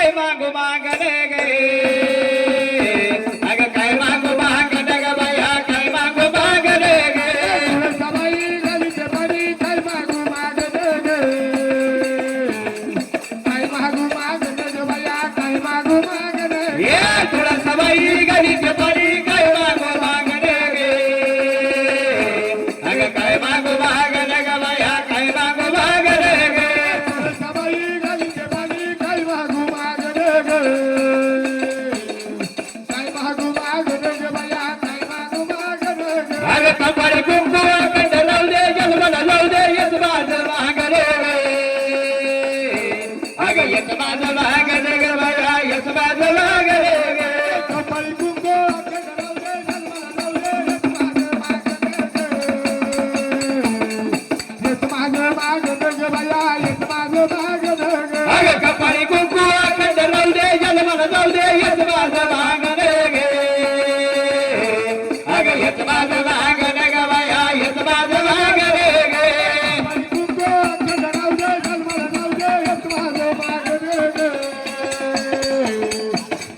काय मागू मागणे गे अग काय मागू मागणे ग बाया काय मागू मागणे गे सबाई गलीचे पाणी काय मागू मागणे गे काय मागू मागणे ग बाया काय मागू मागणे ये तुला सबाई गलीचे पाणी काय मागू मागणे गे अग काय मागू मागणे ग बाया काय मागू मागणे गे सबाई गलीचे पाणी काय मागू मागणे गे काय मागू मागणे ग बाया काय मागू मागणे गे अग कपाळी कुंकू अखंड लावू दे जन्माला लावू दे येत माझं मागणे गे अग येत माझं मागणे ग बाया येत माझं मागणे गे कपाळी कुंकू अखंड लावू दे जन्माला लावू दे येत माझं मागणे गे येत माझं मागणे ग बाया येत माझं मागणे गे अग कपाळी कुंकू अखंड लावू दे जन्माला लावू दे येत माझं मागणे गे अग येत माझं मागणे ग बाया येत माझं मागणे गे कुंकू अखंड लावू दे जन्माला लावू दे येत माझं मागणे गे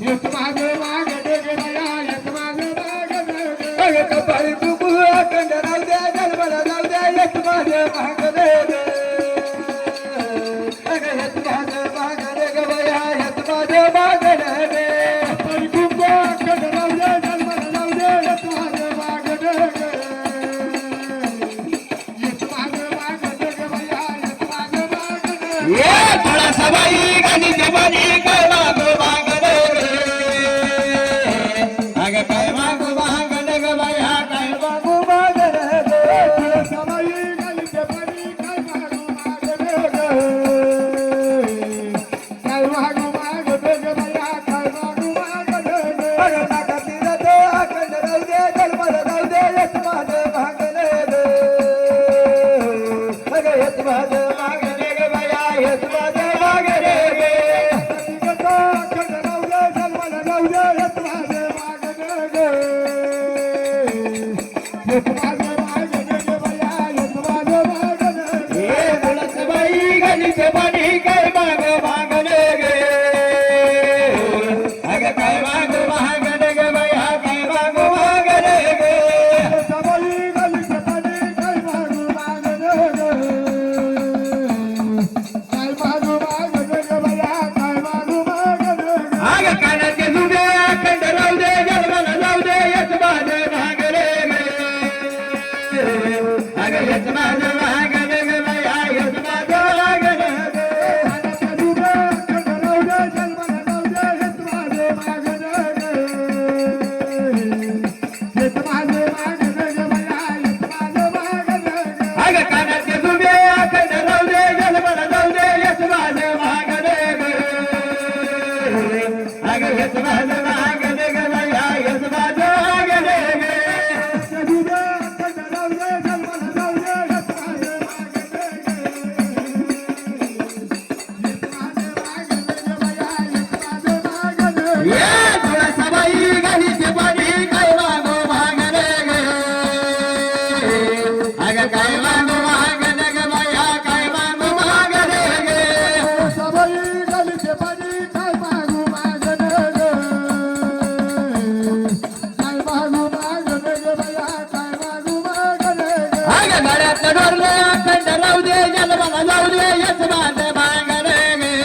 येत माझं मागणे गे बाया येत माझं मागणे गे अग कपाळी कुंकू अखंड लावू दे जन्माला लावू दे येत माझं मागणे गे अग येत माझं मागणे ग बाया येत माझं मागणे गे कपाळी कुंकू अखंड लावू दे जन्माला लावू दे येत माझं मागणे गे येत माझं मागणे गे बाया येत माझं मागणे गे ये तुला सबाई गलीचे पाणी काय मागू मागणे गे अग काय मागू मागणे ग बाया काय मागू मागणे गे सबाई गलीचे पाणी काय मागू मागणे गे काय मागू मागणे ग बाया काय मागू मागणे गे अग नाका तीरात अखंड राहू दे जन्माला राहू दे येत माझं मागणे गे अग येत माझं मागणे ग बाया येत माझं मागणे गे अखंड लावू दे जन्माला लावू दे येत माझं मागणे गे येत माझं मागणे गे बाया येत माझं मागणे गे हे तुला सबाई गलीचे पाणी काय मागू मागणे गे अग काय मागू मागणे ग बाया काय मागू मागणे गे सबाई गलीचे पाणी काय मागू मागणे गे काय मागू मागणे ग बाया काय मागू मागणे गे अग कानाचे जुडे अखंड राहू दे जन्माला लावू दे येत माझं मागणे गे अग येत माझं मागणे ग बाया येत माझं मागणे गे कानाच्या दुबे अखंड लावू दे जन्माला लावू दे येत माझं मागणे गे येत माझं मागणे ग बाया येत माझं मागणे गे अग कानाचे जुडे अखंड राहू दे जन्माला लावू दे येत माझं मागणे गे अग येत माझं मागणे ग बाया येत माझं मागणे गे दुबे अखंड लावू दे जन्माला लावू दे येत माझं मागणे गे येत माझं मागणे ग बाया येत माझं मागणे गे ये तुला सबाई गलीचे पाणी काय मागू मागणे गे अग काय मागू मागणे ग बाया काय मागू मागणे गे सबाई गलीचे पाणी काय मागू मागणे गे काय मागू मागणे ग बाया काय मागू मागणे गे अग गळ्यात डोरले अखंड राहू दे जन्माला लावू दे येत माझं मागणे गे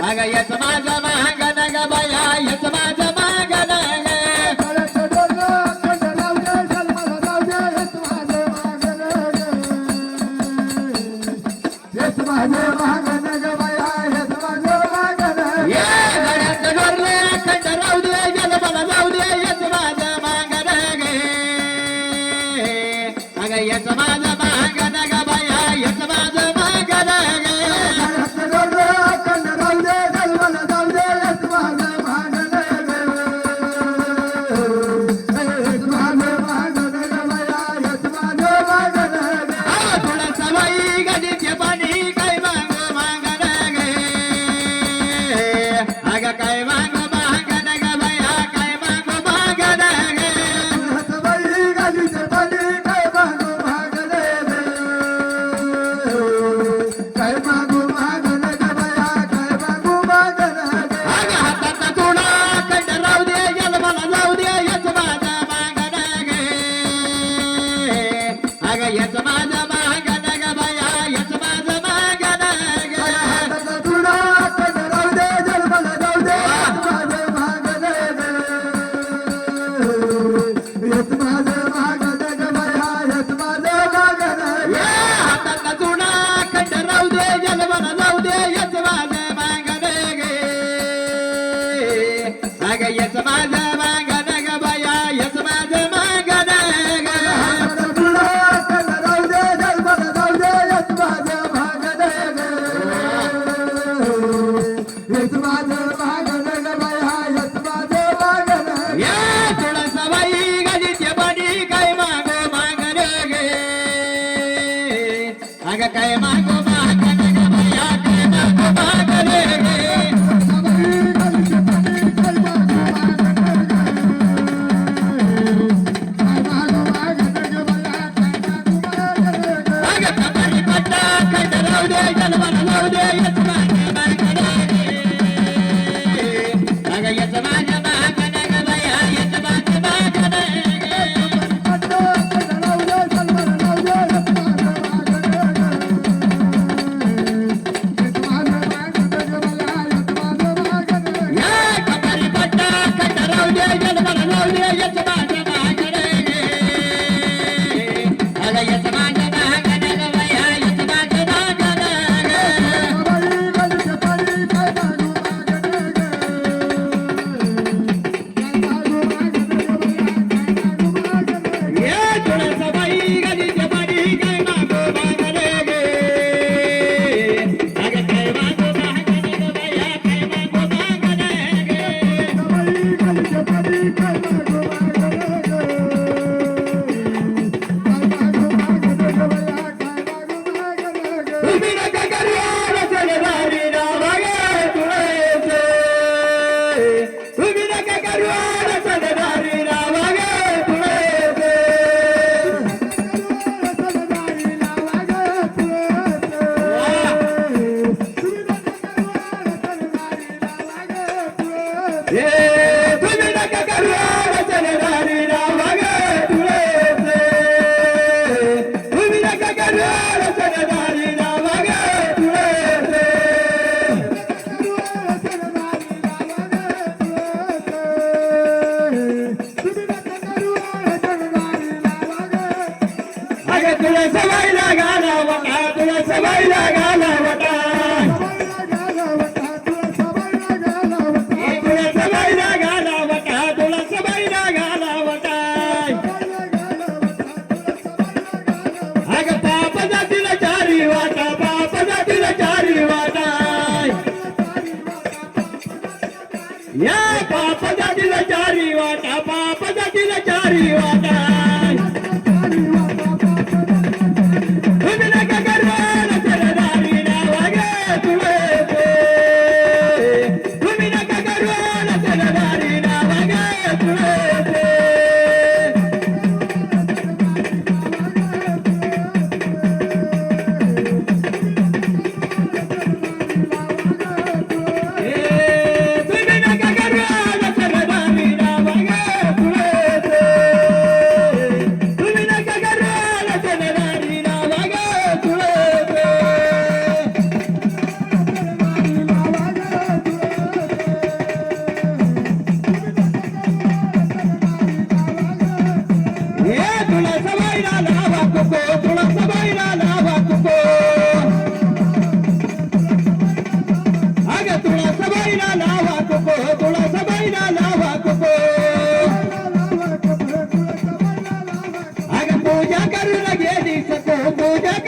अग येत माझं मागणे ग बाया येत माझं मागणे गे गळ्यात डोरलं अखंड लावू दे जन्माला लावू दे येत माझं मागणे गे येत माझं मागणे ग बाया येत माझं मागणे गे ये गळ्यात डोरले अखंड राहू दे जन्माला लावू दे येत माझं मागणे गे अग येत माझं मागणे ग बाया येत माझं मागणे गे गळ्यात डोरलं अखंड लावू दे जन्माला लावू दे येत माझं मागणे गे येत माझं मागणे ग बाया येत माझं मागणे गे तुला सबाई गलीचे पाणी काय मागू मागणे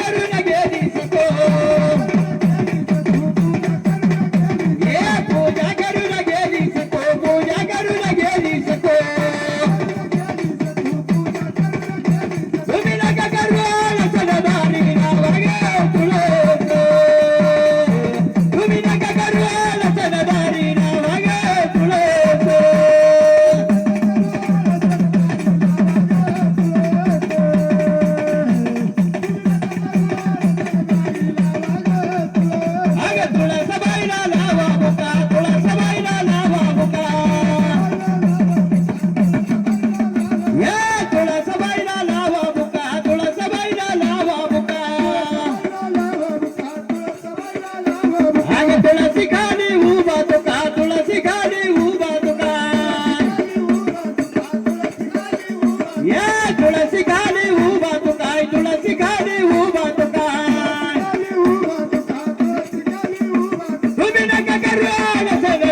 करून गेलीस तो ये पूजा करून गेलीस तो पूजा करून गेलीस तो तुम्ही नका करू सणदारी नाव गे तुळस तुम्ही नका करू सणदारी नाव गे तुळस अग तुळस बाईला लावा बुका तुळस बाईला लावा बुका या तुळस बाईला लावा बुका तुळस बाईला लावा बुका अग तुळसी खाली उभा तुका तुळसी खाली उभा तुका या तुळसी खाली उभा तुकाय तुळसी खाली उभा तुकाय तुम्ही नका करू